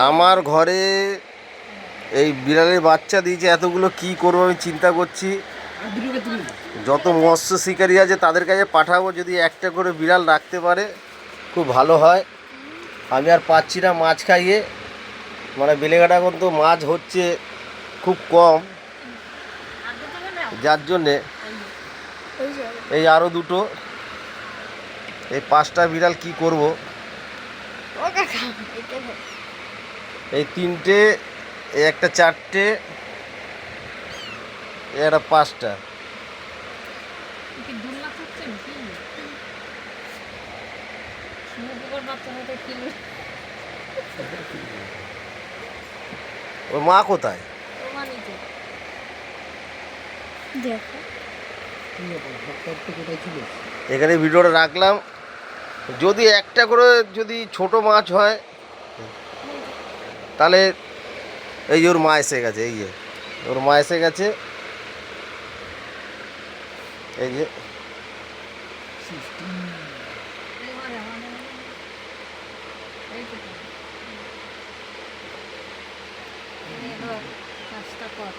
আমার ঘরে এই বিড়ালের বাচ্চা দিয়েছে এতগুলো, কি করবো আমি চিন্তা করছি। যত মৎস্য শিকারী আছে তাদের কাছে পাঠাবো, যদি একটা করে বিড়াল রাখতে পারে খুব ভালো হয়। আমি আর পাচ্ছি না মাছ খাইয়ে, মানে বেলেঘাটা এখন তো মাছ হচ্ছে খুব কম, যার জন্যে এই আরও দুটো, এই 5টা বিড়াল কি করব। এই 3টে, এই একটা 4টে, এই একটা 5টা। ওর মা কোথায়? এখানে ভিডিওটা রাখলাম, যদি একটা করে যদি ছোট মাছ হয় তাহলে। এই যে ওর মা এসে গেছে, এই যে ওর মা এসে গেছে, এই যে কাজটা কর।